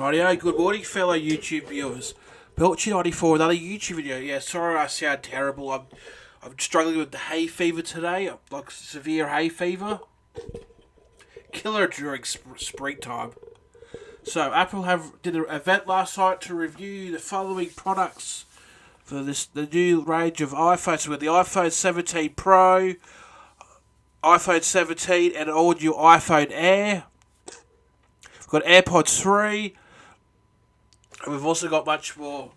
Rightio, good morning fellow YouTube viewers. Belchy94, another YouTube video. Yeah, sorry I sound terrible. I'm struggling with the hay fever today, like severe hay fever. Killer during springtime. So Apple did an event last night to review the following products for the new range of iPhones. So we've got the iPhone 17 Pro, iPhone 17 and all new iPhone Air. We've got AirPods 3. And we've also got much more.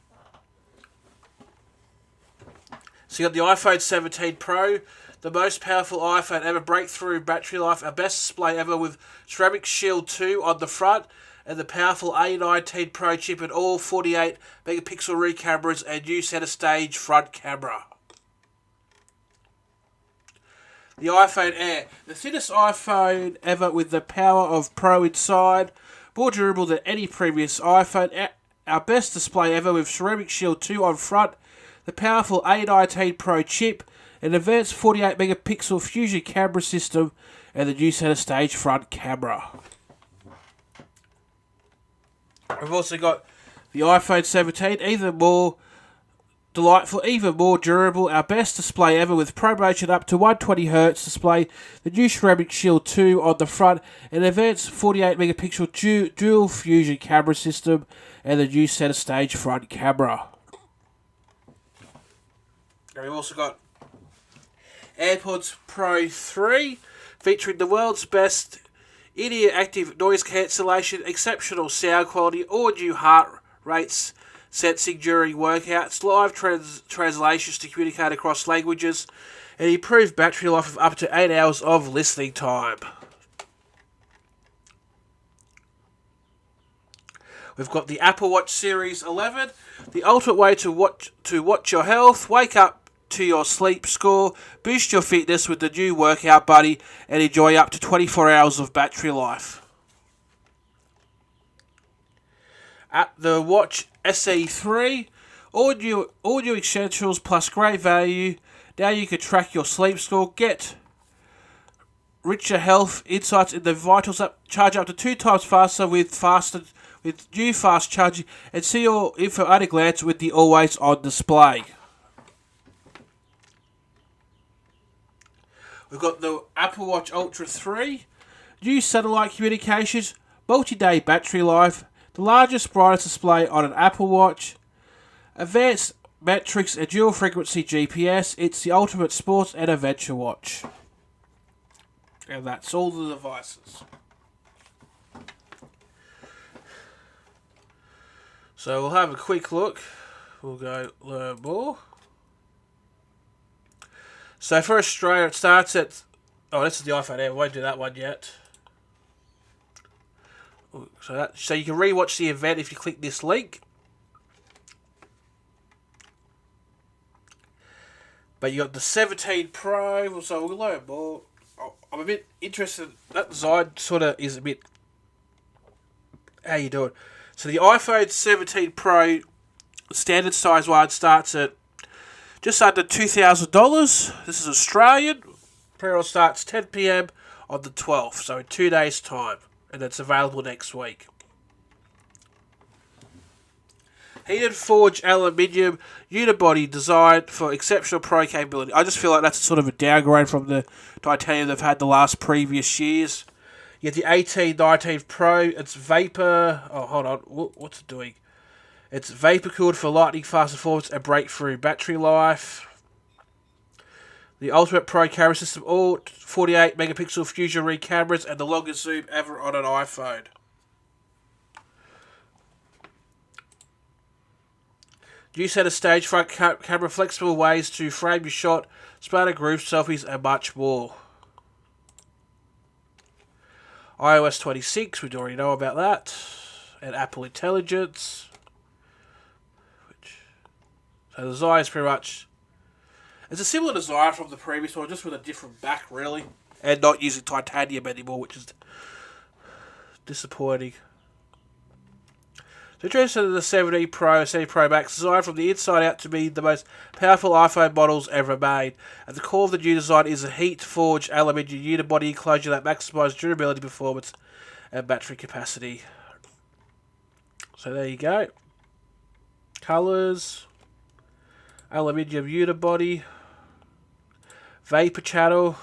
So you got the iPhone 17 Pro, the most powerful iPhone ever, breakthrough battery life, our best display ever with Ceramic Shield 2 on the front, and the powerful A19 Pro chip and all 48 megapixel rear cameras and new center stage front camera. The iPhone Air, the thinnest iPhone ever with the power of Pro inside, more durable than any previous iPhone. Our best display ever with Ceramic Shield 2 on front, the powerful A19 Pro chip, an advanced 48 megapixel fusion camera system, and the new center stage front camera. We've also got the iPhone 17, even more delightful, even more durable, our best display ever with ProMotion up to 120Hz display, the new Ceramic Shield 2 on the front, an advanced 48 megapixel dual fusion camera system, and the new center stage front camera. And we've also got AirPods Pro 3, featuring the world's best in-ear active noise cancellation, exceptional sound quality, audio heart rates sensing during workouts, live translations to communicate across languages, and improved battery life of up to 8 hours of listening time. We've got the Apple Watch Series 11, the ultimate way to watch your health, wake up to your sleep score, boost your fitness with the new Workout Buddy, and enjoy up to 24 hours of battery life. At the Watch SE3, all new essentials plus great value. Now you can track your sleep score, get richer health insights in the Vitals app, charge up to 2 times faster with new fast charging, and see your info at a glance with the always on display. We've got the Apple Watch Ultra 3, new satellite communications, multi-day battery life, the largest, brightest display on an Apple Watch, advanced metrics and dual frequency GPS. It's the ultimate sports and adventure watch. And that's all the devices. So we'll have a quick look. We'll go learn more. So for Australia, it starts at... Oh, this is the iPhone Air. We won't do that one yet. So you can rewatch the event if you click this link. But you got the 17 Pro. So we'll learn more. I'm a bit interested. That design sort of is a bit... How you doing? So the iPhone 17 Pro standard size one starts at just under $2,000. This is Australian. Pre-order starts 10 PM on the 12th, so in 2 days' time, and it's available next week. Heated forged aluminium unibody designed for exceptional pro capability. I just feel like that's sort of a downgrade from the titanium they've had the previous years. You get the 1819 Pro. It's vapor. Oh, hold on. What's it doing? It's vapor cooled for lightning fast performance and breakthrough battery life. The ultimate pro camera system, all 48 megapixel fusion rear cameras, and the longest zoom ever on an iPhone. New center stage front camera, flexible ways to frame your shot, smarter group selfies, and much more. iOS 26, we already know about that, and Apple Intelligence. So the design is pretty much... It's a similar design from the previous one, just with a different back, really. And not using titanium anymore, which is disappointing. So interested in the 17 Pro, 17 Pro Max, designed from the inside out to be the most powerful iPhone models ever made. At the core of the new design is a heat-forged aluminium unibody enclosure that maximises durability, performance, and battery capacity. So there you go. Colours. Aluminium unibody. Vapor channel.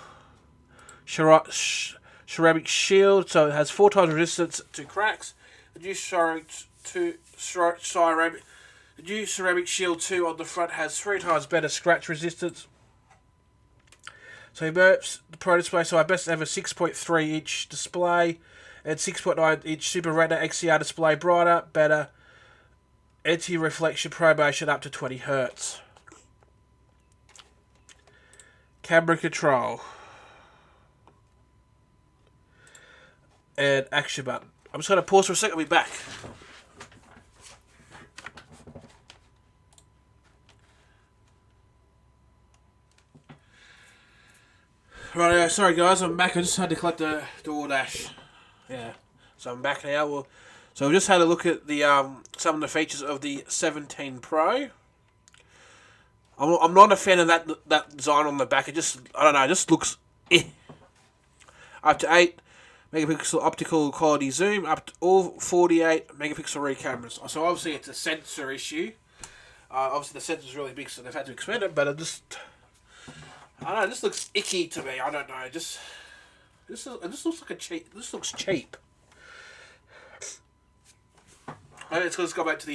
Ceramic shield. So it has 4 times resistance to cracks. The new ceramic shield 2 on the front has 3 times better scratch resistance. So the Pro display, so our best ever 6.3 inch display and 6.9 inch Super Retina XDR display, brighter, better, anti-reflection promotion up to 20 Hz. Camera control and action button. I'm just going to pause for a second. I'll be back. Right, sorry guys, I'm back. I just had to collect the DoorDash. Yeah, so I'm back now. So we just had a look at the some of the features of the 17 Pro. I'm not a fan of that design on the back. It just, I don't know, it just looks Up to 8 megapixel optical quality zoom, up to all 48 megapixel rear cameras. So obviously it's a sensor issue. Obviously the sensor's really big, so they've had to expand it, but I don't know, this looks icky to me. I don't know. This looks like a cheap. This looks cheap. Maybe it's because it's got back to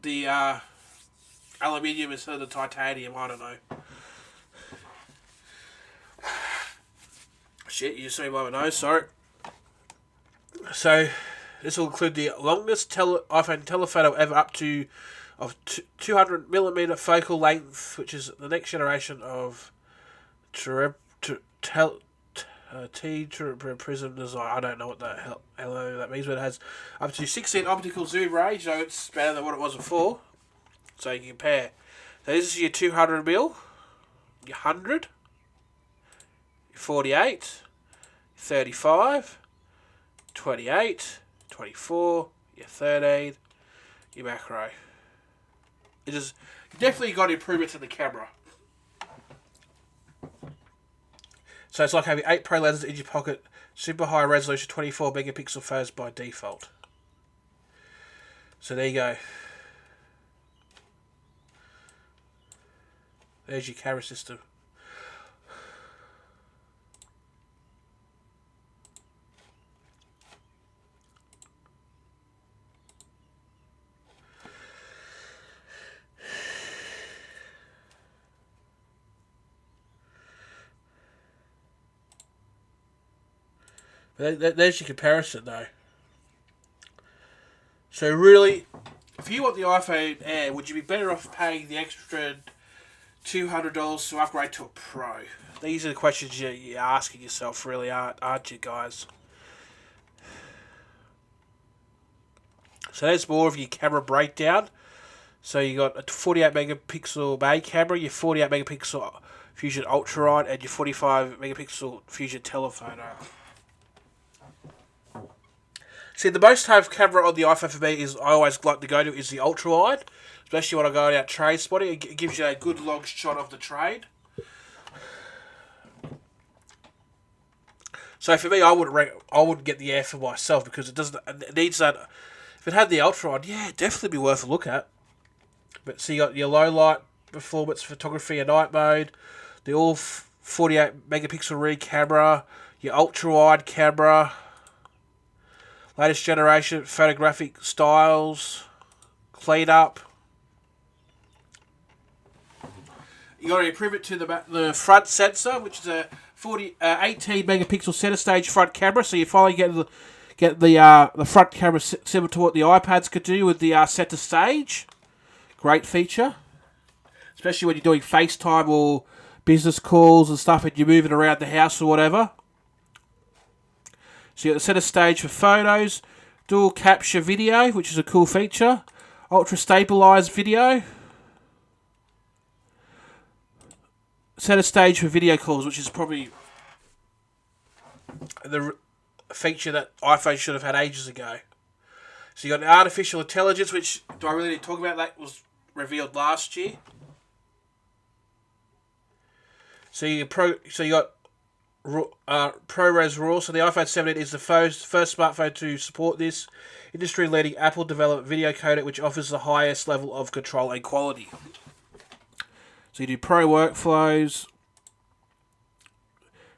the aluminium instead of the titanium. I don't know. Shit, you just saw me by my nose. Sorry. So this will include the longest iPhone telephoto ever, up to 200mm focal length, which is the next generation of prism design. I don't know what the hell that means, but it has up to 16 optical zoom range, so it's better than what it was before. So you can compare. So this is your 200mm, your 100, your 48, 35, 28, 24, your 13, your macro. It is definitely got improvements in the camera. So it's like having 8 Pro lenses in your pocket, super high resolution 24 megapixel photos by default. So there you go. There's your camera system. There's your comparison, though. So really, if you want the iPhone Air, would you be better off paying the extra $200 to upgrade to a Pro? These are the questions you're asking yourself, really, aren't you, guys? So there's more of your camera breakdown. So you got a 48 megapixel main camera, your 48 megapixel Fusion Ultra Wide, and your 45 megapixel Fusion Telephoto. See, the most have camera on the iPhone for me is, I always like to go to, is the ultra wide, especially when I go out trade spotting. It gives you a good long shot of the trade. So for me, I wouldn't get the Air for myself, because it needs that. If it had the ultra wide, yeah, it'd definitely be worth a look at. But so you got your low light performance photography and night mode, the all 48 megapixel rear camera, your ultra wide camera. Latest generation photographic styles, cleanup. You got an improvement to the front sensor, which is a 18 megapixel center stage front camera. So you finally get the front camera similar to what the iPads could do with the center stage. Great feature, especially when you're doing FaceTime or business calls and stuff, and you're moving around the house or whatever. So you got the center stage for photos, dual capture video, which is a cool feature, ultra stabilized video, center stage for video calls, which is probably the feature that iPhone should have had ages ago. So you got artificial intelligence, which, do I really need to talk about? That was revealed last year. So you got ProRes RAW. So the iPhone 17 is the first smartphone to support this industry-leading Apple-developed video codec, which offers the highest level of control and quality. So you do Pro workflows,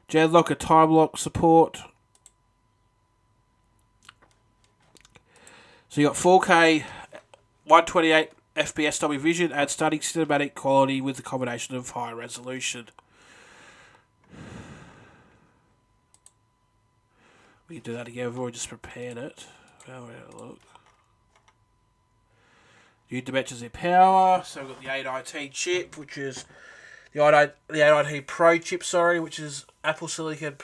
Genlock and time lock support. So you got 4K, 128 FPS Dolby Vision, and stunning cinematic quality with the combination of high resolution. We can do that again. We've already just prepared it. Now we're going to look. New dimensions in power. So we've got the A19 chip, which is the A19 Pro chip, which is Apple Silicon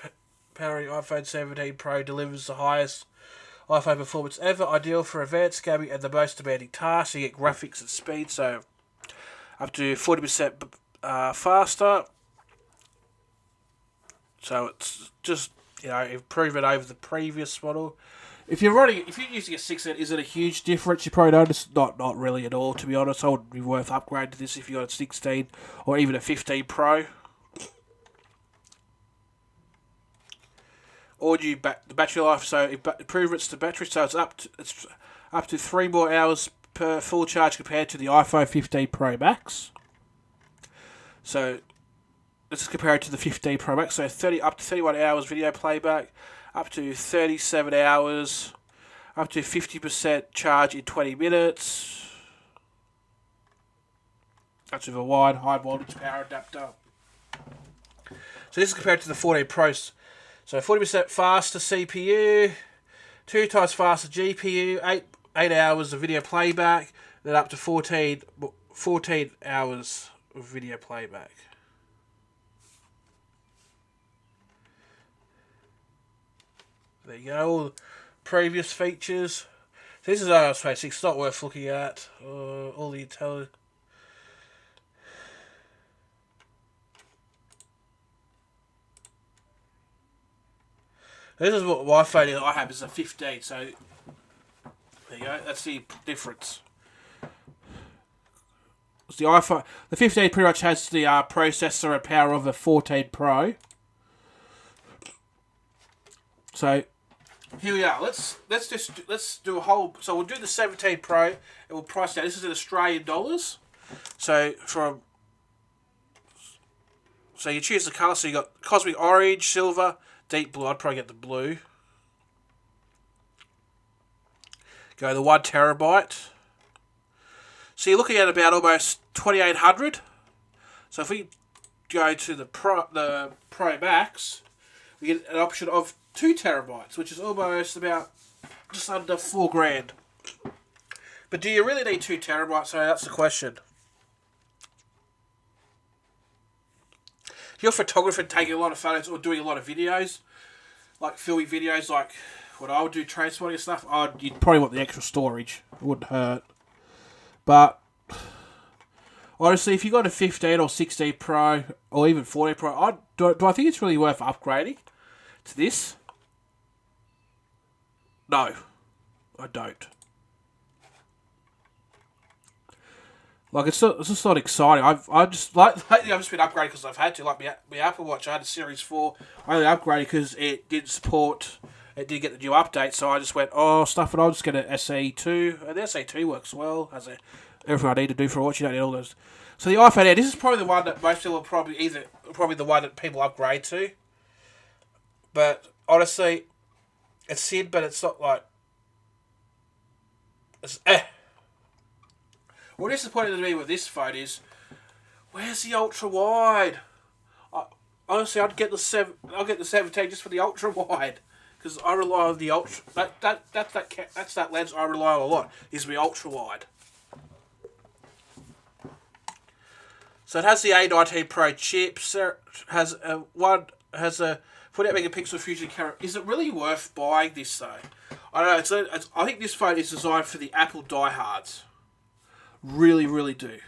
powering iPhone 17 Pro, delivers the highest iPhone performance ever, ideal for advanced gaming and the most demanding tasks. You get graphics and speed, so up to 40% faster. So it's just, improvement over the previous model. If you're using a 16, is it a huge difference? You probably notice not really at all, to be honest. I wouldn't be worth upgrading to this if you got a 16 or even a 15 Pro. Or the battery life, so improvements to battery, so it's up to 3 more hours per full charge compared to the iPhone 15 Pro Max. So this is compared to the 15 Pro Max, so up to 31 hours video playback, up to 37 hours, up to 50% charge in 20 minutes. That's with a wide high voltage power adapter. So this is compared to the 14 Pro. So 40% faster CPU, 2 times faster GPU, 8 hours of video playback, then up to 14 hours of video playback. There you go, all the previous features. So this is iOS 26, it's not worth looking at. All the intelligence. This is what my phone I have is a 15, so there you go, that's the difference. It's the iPhone, the 15 pretty much has the processor and power of the 14 Pro. So here we are. Let's do a whole. So we'll do the 17 Pro and we'll price that. This is in Australian dollars. So you choose the colour. So you got cosmic orange, silver, deep blue. I'd probably get the blue. Go the 1 terabyte. So you're looking at about almost 2,800. So if we go to the Pro Max, we get an option of 2 terabytes, which is almost about just under $4,000. But do you really need 2 terabytes? So that's the question. If you're a photographer taking a lot of photos or doing a lot of videos, like filming videos like what I would do, transporting and stuff, you'd probably want the extra storage. It wouldn't hurt. But honestly, if you got a 15 or 16 Pro or even 14 Pro, do I think it's really worth upgrading to this? No, I don't. Like it's just not exciting. I've just lately I've just been upgrading because I've had to. Like my Apple Watch, I had a Series 4. I only upgraded because it did get the new update. So I just went, stuff it. I'll just get an SE2, and the SE2 works well. Has everything I need to do for a watch. You don't need all those. So the iPhone Air, this is probably the one that most people probably the one that people upgrade to. But honestly, it's SID, but it's not like it's What disappointed to me with this phone is, where's the ultra wide? Honestly, I'd get the 17 just for the ultra wide, because I rely on the ultra. That's that lens I rely on a lot. Is the ultra wide. So it has the A19 Pro chip. Has a 48 megapixel fusion camera. Is it really worth buying this though? I don't know. I think this phone is designed for the Apple diehards. Really, really do.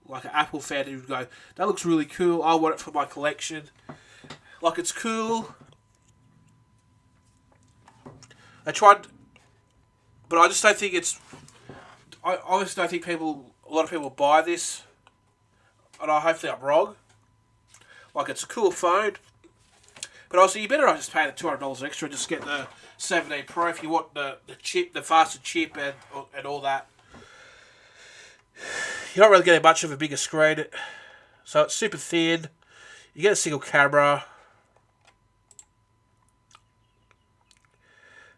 Like an Apple fan who would go, that looks really cool, I want it for my collection. Like, it's cool. I tried, but I just don't think I honestly don't think a lot of people buy this. And hopefully I'm wrong. Like, it's a cool phone. But also, you better not just pay the $200 extra and just get the 17 Pro if you want the chip, the faster chip, and all that. You're not really getting much of a bigger screen. So it's super thin. You get a single camera.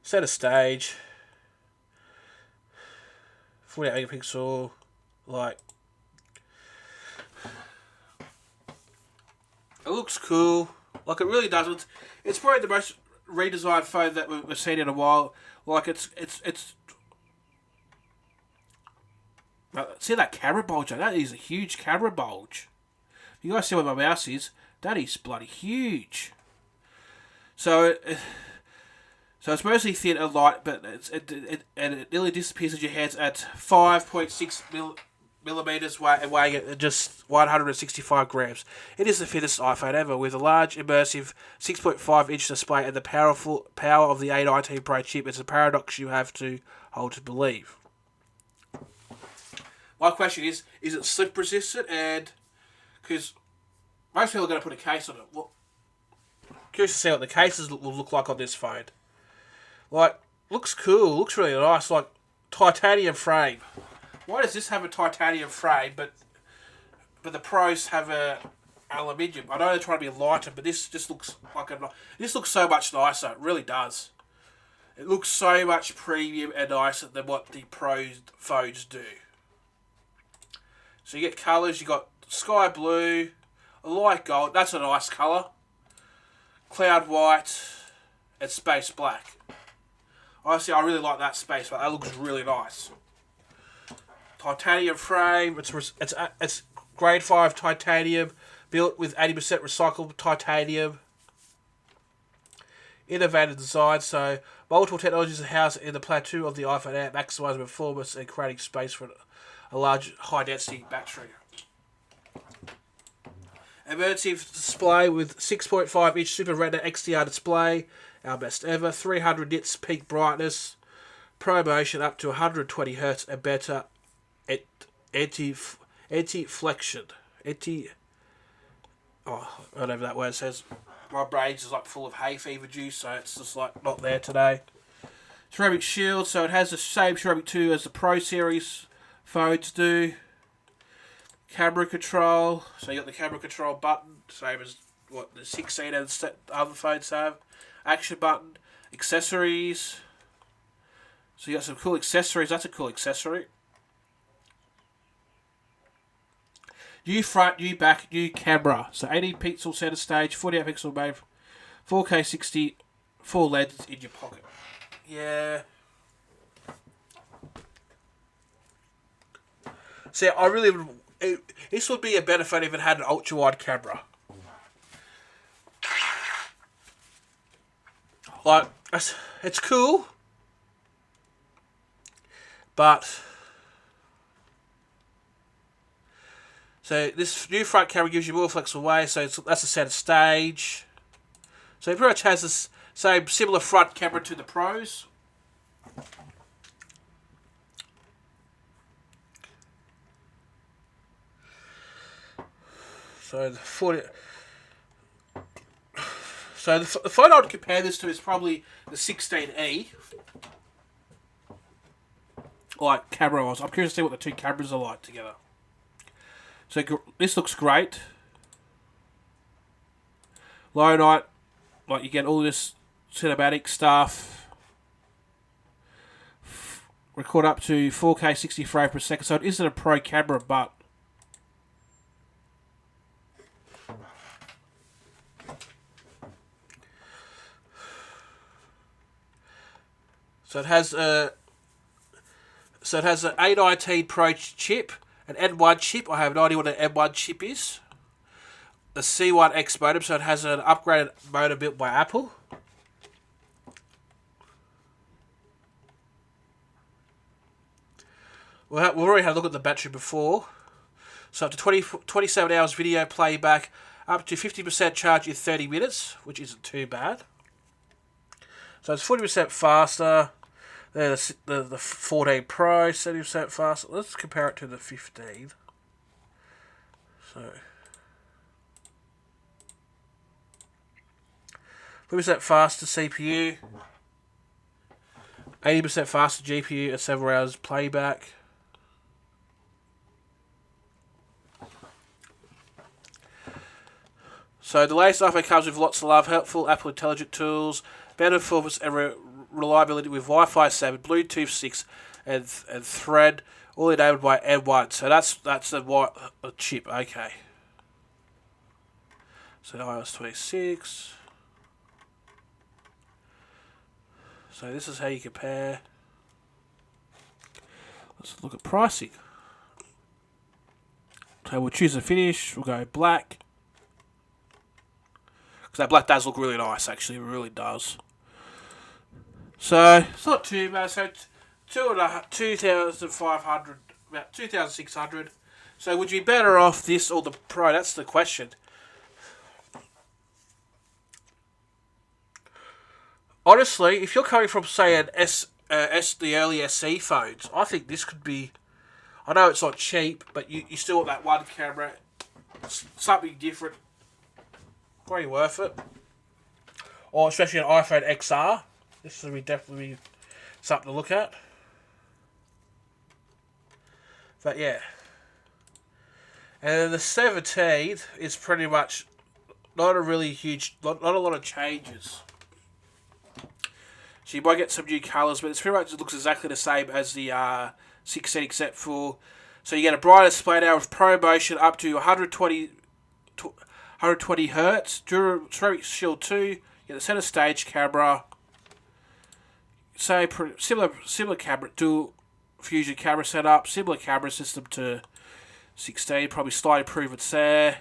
Center stage. 48 megapixel. Like, it looks cool. Like, it really does. It's probably the most redesigned phone that we've seen in a while. Like, it's. See that camera bulge? That is a huge camera bulge. You guys see where my mouse is? That is bloody huge. So it's mostly thin and light, but it nearly disappears in your hands at 5.6 millimeters weighing at just 165 grams. It is the thinnest iPhone ever, with a large, immersive 6.5-inch display and the power of the A19 Pro chip. It's a paradox you have to hold to believe. My question is it slip resistant? And because most people are going to put a case on it. Well, curious to see what the cases will look like on this phone. Like, looks cool, looks really nice. Like, titanium frame. Why does this have a titanium frame, but the Pros have a aluminium? I know they're trying to be lighter, but this just looks like this looks so much nicer. It really does. It looks so much premium and nicer than what the Pro phones do. So you get colours. You got sky blue, a light gold. That's a nice colour. Cloud white, and space black. Honestly, I really like that space black. That looks really nice. Titanium frame. It's grade 5 titanium, built with 80% recycled titanium. Innovative design. So multiple technologies are housed in the plateau of the iPhone app, maximising performance and creating space for a large, high-density battery. Immersive display with 6.5-inch Super Retina XDR display, our best ever. 300 nits peak brightness, ProMotion up to 120 Hz and better anti-flexion. Whatever that word says. My brain's just like full of hay fever juice, so it's just like not there today. Ceramic shield, so it has the same ceramic 2 as the Pro Series phones do. Camera control, so you got the camera control button, same as what the 16 and the other phones have. Action button, accessories. So you got some cool accessories. That's a cool accessory. New front, new back, new camera. So 80 pixel center stage, 48 pixel main, 4K 60, 4 lenses in your pocket. Yeah. See, I really would. This would be a better phone if it had an ultra wide camera. Like, it's cool, but so this new front camera gives you more flexible way. So that's a center stage. So it pretty much has this same similar front camera to the Pros. So the phone I would compare this to is probably the 16E. Like camera-wise, I'm curious to see what the two cameras are like together. So this looks great. Low night, like you get all this cinematic stuff. Record up to 4K 60 frames per second. So it isn't a pro camera, but So it has an A19 Pro chip, an N1 chip. I have no idea what an N1 chip is. The C1X modem, so it has an upgraded modem built by Apple. We've already had a look at the battery before. So up to 27 hours video playback, up to 50% charge in 30 minutes, which isn't too bad. So it's 40% faster. There's the 14 Pro, 70% faster. Let's compare it to the 15. 50% faster CPU, 80% faster GPU, and several hours playback. So the latest iPhone comes with lots of love, helpful Apple Intelligent tools, better performance and reliability with Wi-Fi 7, Bluetooth 6, and Thread, all enabled by M1. So that's the chip. Okay. So iOS 26. So this is how you compare. Let's look at pricing. So we'll choose a finish. We'll go black. Because that black does look really nice, actually. It really does. So it's not too bad. So 2,500, about 2,600. So would you be better off this or the Pro? That's the question. Honestly, if you're coming from, say, an the early SE phones, I think this could be. I know it's not cheap, but you still want that one camera, something different. Probably worth it. Or especially an iPhone XR. This will be definitely something to look at. But yeah. And then the 17 is pretty much not a really huge, not a lot of changes. So you might get some new colours, but it's pretty much, it looks exactly the same as the 16, except for, so you get a brighter display now with ProMotion up to 120 hertz, Ceramic Shield 2, you get the center stage camera, say similar camera, dual fusion camera setup, similar camera system to 16, probably slight improvements there.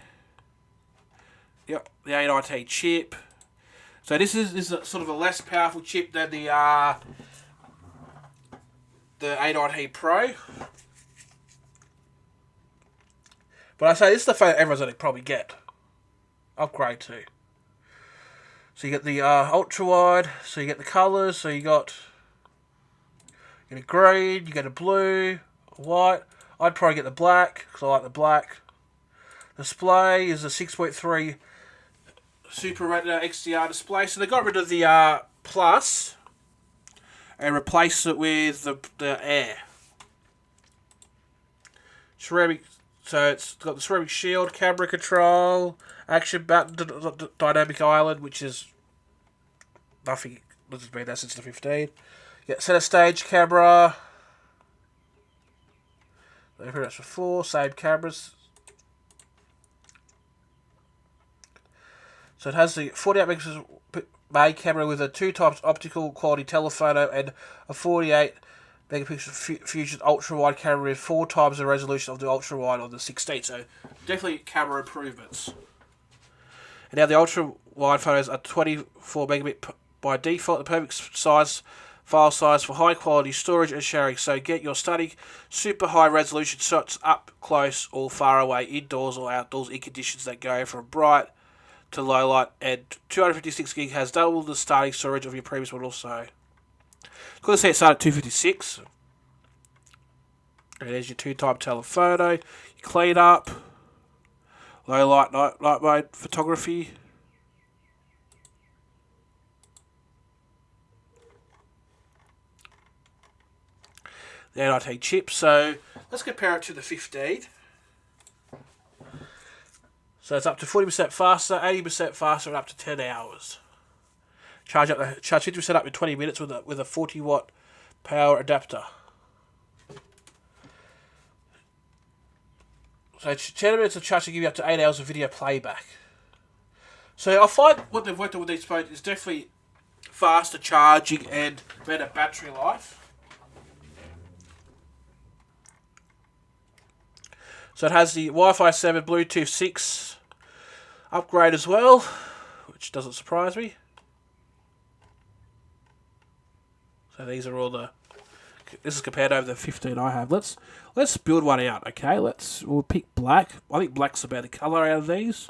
Yep, the A19 chip. So this is a, sort of a less powerful chip than the A19 Pro. But I say this is the phone everyone's going to probably get. Upgrade to. So you get the ultra wide. So you get the colours. So you get a green. You get a blue, a white. I'd probably get the black because I like the black. Display is a 6.3 Super Retina XDR display. So they got rid of the Plus and replaced it with the Air. Ceramic. So it's got the Ceramic Shield, camera control, action button, dynamic island, which is nothing. This has been there since the 15. Yeah, center stage camera. Pretty much before, same cameras. So it has the 48 megapixel main camera with a 2x optical quality telephoto and a 48 megapixel fusion ultra wide camera with 4 times the resolution of the ultra wide on the 16. So definitely camera improvements. And now the ultra wide photos are 24 megabit by default, the perfect file size for high quality storage and sharing. So get your stunning super high resolution shots up close or far away, indoors or outdoors, in conditions that go from bright to low light. And 256 gig has double the starting storage of your previous model. So let's say it started at 256. And there's your 2-time telephoto. You clean up. Low light night mode photography. The A19 chip. So let's compare it to the 15. So it's up to 40% faster, 80% faster, and up to 10 hours. Charge 50% up in 20 minutes with a 40-watt power adapter. So 10 minutes of charge to give you up to 8 hours of video playback. So I find what they've worked on with these phones is definitely faster charging and better battery life. So it has the Wi-Fi 7, Bluetooth 6 upgrade as well, which doesn't surprise me. So these are all the. This is compared over the 15 I have. Let's build one out, okay? We'll pick black. I think black's the better colour out of these.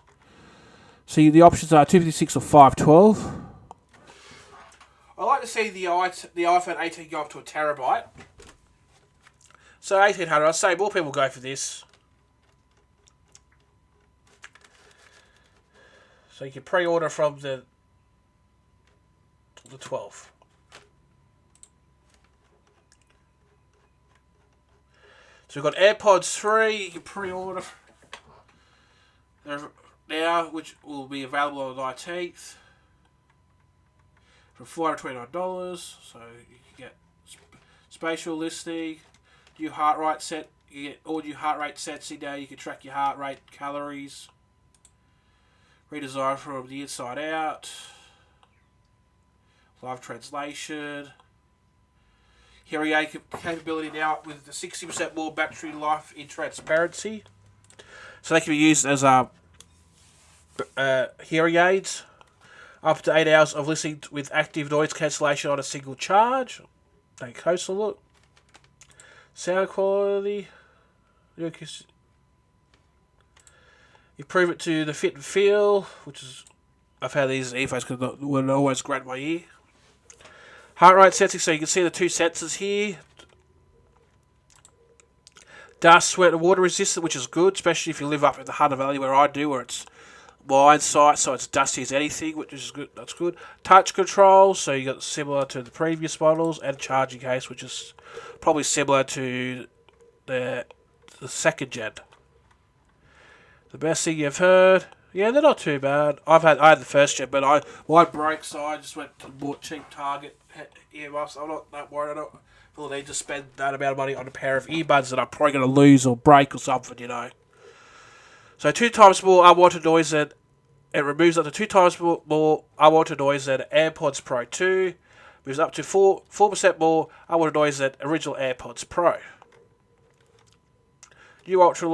So the options are 256 or 512. I like to see the iPhone 18 go up to a terabyte. So 1800. I'd say more people go for this. So you can pre-order from the the 12th. So we've got AirPods 3. You can pre-order now, which will be available on the 19th for $429. So you can get spatial listening, new heart rate set. You get all new heart rate sensing now. You can track your heart rate, calories. Redesigned from the inside out. Live translation. Hearing aid capability now with the 60% more battery life in transparency. So they can be used as hearing aids. Up to 8 hours of listening with active noise cancellation on a single charge. Take a closer look. Sound quality. Improve it to the fit and feel, which is I've had these earphones because they weren't always great in my ear. Heart rate sensing, so you can see the two sensors here. Dust, sweat, and water resistant, which is good, especially if you live up in the Hunter Valley where I do, where it's mine site, so it's dusty as anything, which is good. That's good. Touch control, so you got similar to the previous models, and charging case, which is probably similar to the second gen. The best thing you've heard? Yeah, they're not too bad. I had the first gen, but mine broke, so I just went and bought cheap Target earmuffs. I'm not that worried. I don't feel the need to spend that amount of money on a pair of earbuds that I'm probably going to lose or break or something, you know. So 2 times more unwanted noise than it removes up to 2 times more unwanted noise than AirPods Pro 2. Moves up to 4% more unwanted noise than original AirPods Pro. New ultra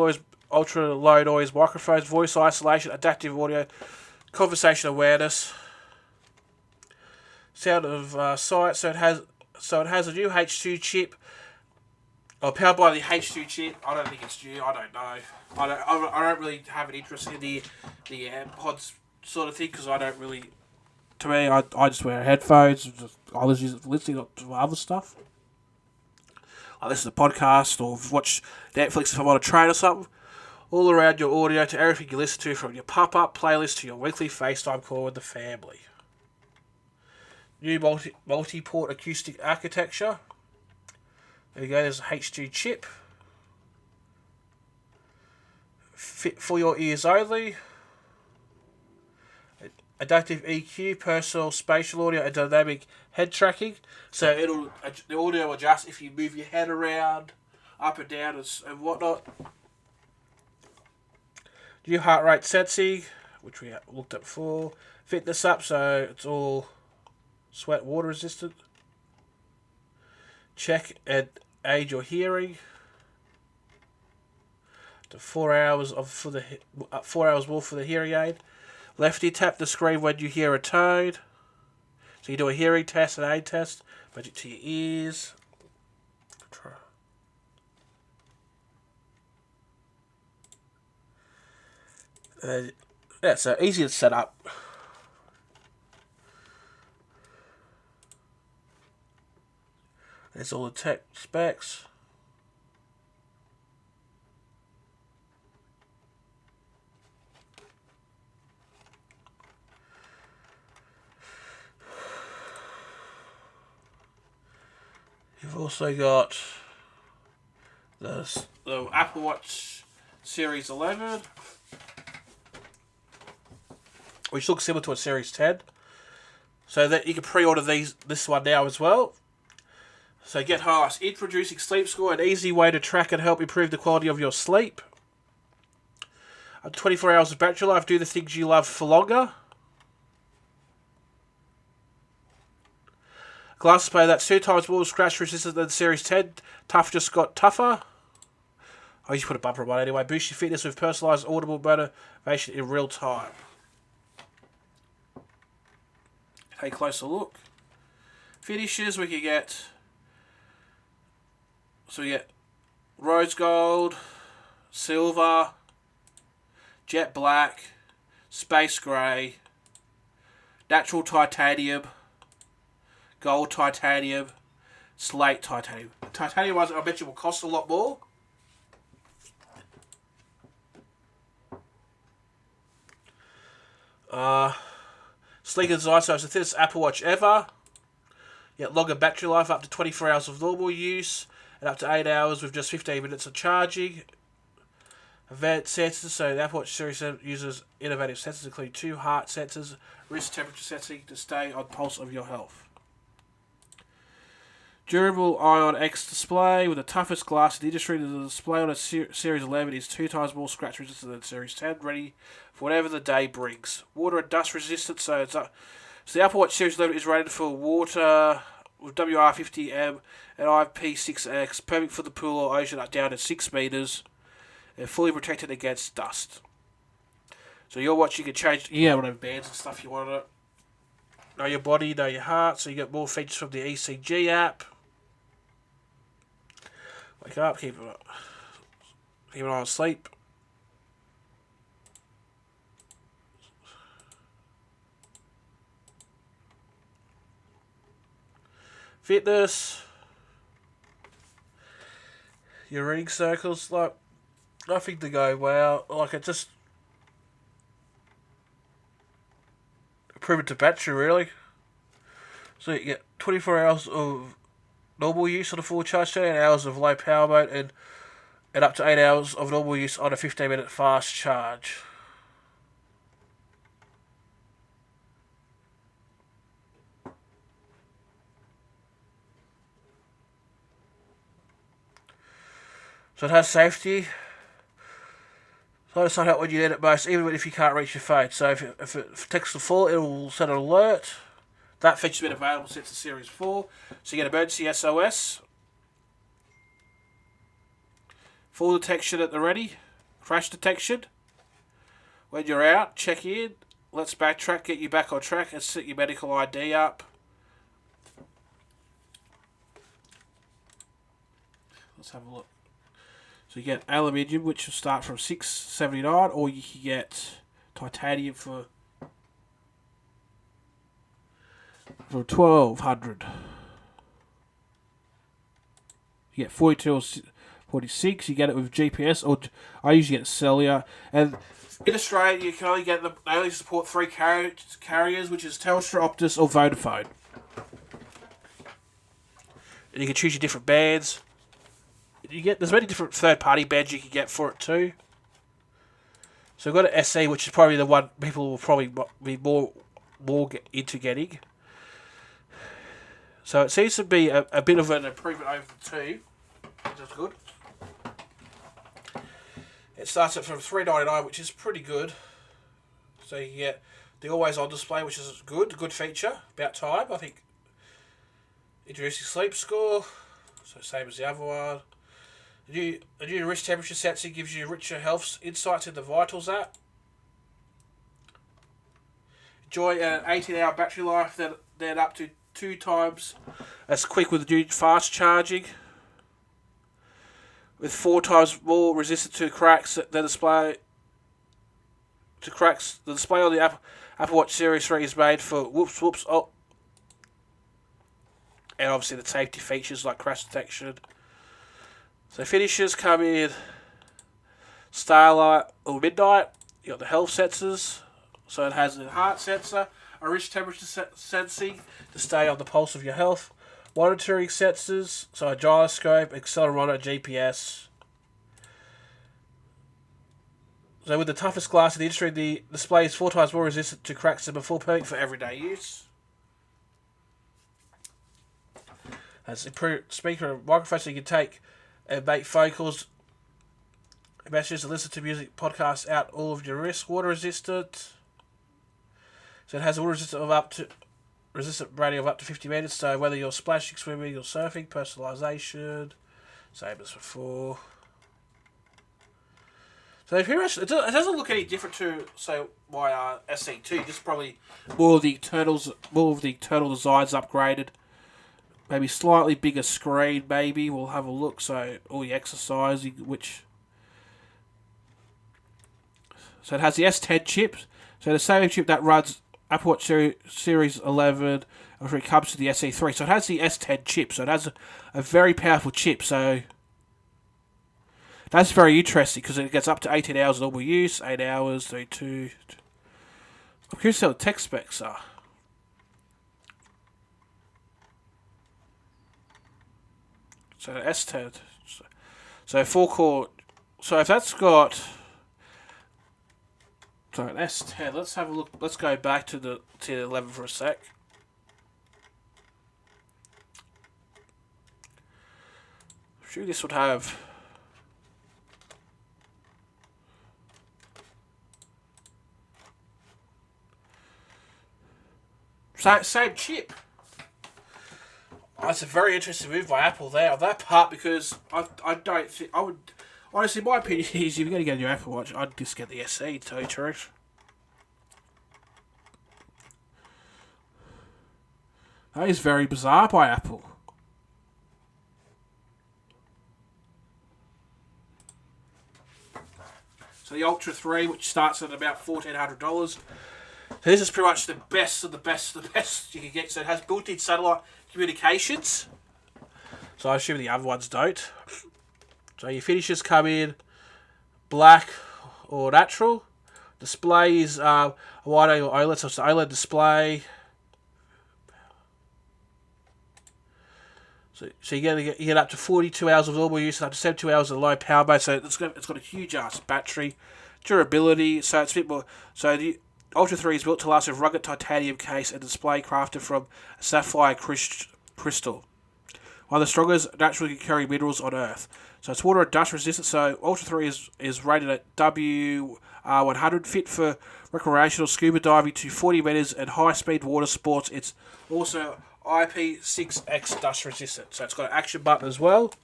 low noise microphones, voice isolation, adaptive audio, conversation awareness, sound of sight. So it has a new H2 chip. Powered by the H2 chip. I don't think it's new. I don't know. I don't really have an interest in the AirPods sort of thing because I don't really. To me, I just wear headphones. I was listening to other stuff. I listen to podcasts or watch Netflix if I'm on a train or something. All around your audio to everything you listen to, from your pop-up playlist to your weekly FaceTime call with the family. New multi-port acoustic architecture. There you go, there's a H2 chip. Fit for your ears only. Adaptive EQ, personal spatial audio, and dynamic head tracking. So the audio will adjust if you move your head around, up and down and whatnot. New heart rate sensing, which we looked at before. Fitness up, so it's all sweat water resistant. Check and aid your hearing. To 4 hours for the 4 hours more for the hearing aid. Lefty tap the screen when you hear a tone. So you do a hearing test, an aid test, budget to your ears. Yeah, so easy to set up. There's all the tech specs. You've also got the Apple Watch Series 11, which looks similar to a Series 10. So that you can pre-order this one now as well. So get highlights. Introducing Sleep Score, an easy way to track and help improve the quality of your sleep. Up to 24 hours of battery life. Do the things you love for longer. Glass display that's 2 times more scratch resistant than Series 10. Tough just got tougher. I used to put a bumper on it anyway. Boost your fitness with personalised audible motivation in real time. Take a closer look. Finishes we can get. So we get rose gold, silver, jet black, space grey, natural titanium, gold titanium, slate titanium. Titanium ones I bet you will cost a lot more. Sleek and design, so it's the thinnest Apple Watch ever. You get longer battery life, up to 24 hours of normal use, and up to 8 hours with just 15 minutes of charging. Advanced sensors, so the Apple Watch Series uses innovative sensors including 2 heart sensors, wrist temperature sensing to stay on pulse of your health. Durable Ion X display with the toughest glass in the industry. The display on a Series 11 is 2 times more scratch resistant than Series 10, ready for whatever the day brings. Water and dust resistant, so the Apple Watch Series 11 is rated for water with WR50M and IP6X, perfect for the pool or ocean down to 6 meters. They're fully protected against dust. So your watch, you can change, whatever bands and stuff you want on it. Know your body, know your heart, so you get more features from the ECG app. Wake up, keep an eye on sleep. Fitness. Your reading circles, like, nothing to go wow. Like, it just improvement to battery, really. So you get 24 hours of normal use on a full charge, 10 hours of low power mode, and up to 8 hours of normal use on a 15-minute fast charge. So it has safety. So it's not out when you need it most, even if you can't reach your phone. So if it detects the fall, it will send an alert. That feature's been available since the Series 4. So you get emergency SOS. Fall detection at the ready. Crash detection. When you're out, check in. Let's backtrack, get you back on track, and set your medical ID up. Let's have a look. So you get aluminium, which will start from $6.79, or you can get titanium for $1,200. You get 42 or 46. You get it with GPS, or I usually get cellular. And in Australia, you can only get them. They only support 3 carriers, which is Telstra, Optus, or Vodafone. And you can choose your different bands. There's many different third-party bands you can get for it too. So I've got an SE, which is probably the one people will probably be more into getting. So it seems to be a bit of an improvement over the 2, which is good. It starts at from $3.99, which is pretty good. So you get the always-on display, which is good feature. About time, I think. Introducing sleep score, so same as the other one. A new wrist temperature sensing gives you richer health insights in the Vitals app. Enjoy an 18-hour battery life, then up to 2 times as quick with the new fast charging. With 4 times more resistant to cracks than the display. The display on the Apple Watch Series 3 is made for whoops. Oh. And obviously the safety features like crash detection. So finishes come in Starlight or Midnight. You got the health sensors. So it has a heart sensor, a wrist temperature sensing to stay on the pulse of your health. Monitoring sensors, so a gyroscope, accelerometer, GPS. So with the toughest glass in the industry, the display is 4 times more resistant to cracks than before, perfect for everyday use. Has improved speaker and microphone, so you can take and make phone calls, messages, and listen to music, podcasts out all of your wrists. Water resistant. So it has a water resistant rating of up to 50 meters. So whether you're splashing, swimming, or surfing, personalization, same as before. So pretty much, it doesn't look any different to say my SE2. Just probably more of the internal designs upgraded. Maybe slightly bigger screen, maybe. We'll have a look. So, all the exercising, So, it has the S10 chip. So, the same chip that runs Apple Watch Series 11 after it comes to the SE3. So, it has the S10 chip. So, it has a very powerful chip. So, that's very interesting because it gets up to 18 hours of normal use. 8 hours, 32. I'm curious how the tech specs are. So S10. So 4-core. So if that's got. So an S10. Let's have a look. Let's go back to the 11 for a sec. Sure, this would have. Same chip. That's a very interesting move by Apple there on that part, because I don't think I would. Honestly, my opinion is if you're going to get a new Apple Watch, I'd just get the SE, to tell you the truth. That is very bizarre by Apple. So the Ultra 3, which starts at about $1,400. So this is pretty much the best of the best of the best you can get. So it has built-in satellite communications. So I assume the other ones don't. So your finishes come in black or natural. Display is a wide-angle OLED, so it's an OLED display. So you get up to 42 hours of normal use and up to 72 hours of low power mode. So it's got a huge ass battery, durability. So it's a bit more. So the Ultra 3 is built to last with rugged titanium case and display crafted from sapphire crystal. One of the strongest naturally carry minerals on Earth. So it's water and dust resistant. So Ultra 3 is rated at W100, fit for recreational scuba diving to 40 meters and high-speed water sports. It's also IP6X dust resistant. So it's got an action button as well.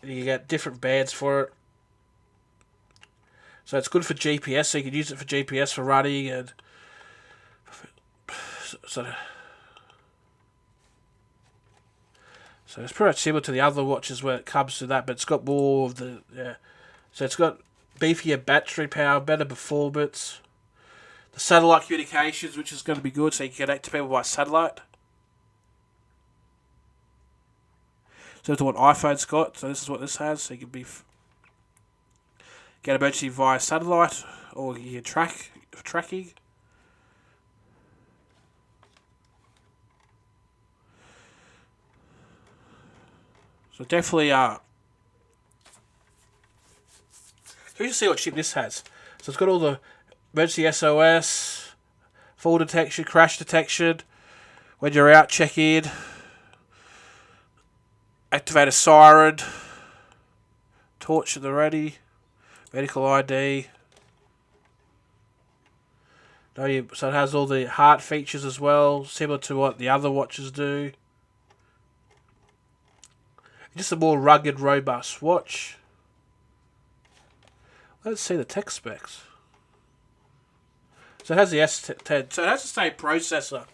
And you get different bands for it. So it's good for GPS, so you can use it for GPS for running and so it's pretty much similar to the other watches where it comes to that, but it's got more of the So it's got beefier battery power, better performance. The satellite communications, which is going to be good, so you can connect to people by satellite. So that's what iPhone's got. So this is what this has. So you can get emergency via satellite, or you can tracking. So definitely, so you can see what chip this has. So it's got all the emergency SOS, fall detection, crash detection, when you're out, check in, activate a siren, torch at the ready, medical ID. So it has all the heart features as well, similar to what the other watches do. Just a more rugged, robust watch. Let's see the tech specs. So it has the S10. So it has the same processor.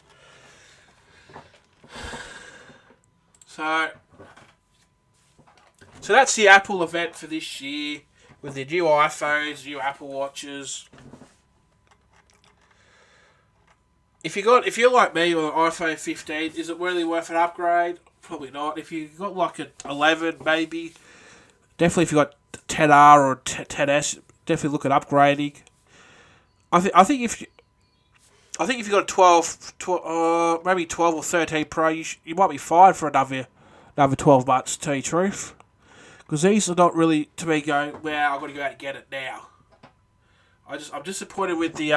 So that's the Apple event for this year, with the new iPhones, new Apple Watches. If you're like me with an iPhone 15, is it really worth an upgrade? Probably not. If you got like an 11, maybe. Definitely if you got 10R or 10S, definitely look at upgrading. I think if you got a 12, maybe 12 or 13 Pro, you might be fine for another 12 months, to tell you the truth. Because these are not really, to me, going, well, I've got to go out and get it now. I'm disappointed with the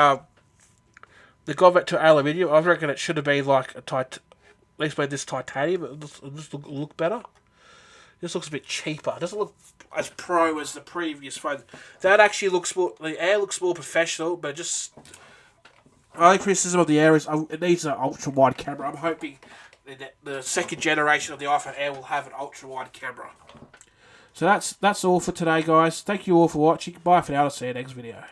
gone back to aluminium. I reckon it should have been like at least made this titanium. It just look better. This looks a bit cheaper. It doesn't look as pro as the previous phone. That actually looks more. The Air looks more professional, but just. My only criticism of the Air is it needs an ultra wide camera. I'm hoping that the second generation of the iPhone Air will have an ultra wide camera. So that's all for today, guys. Thank you all for watching. Bye for now. I'll see you next video.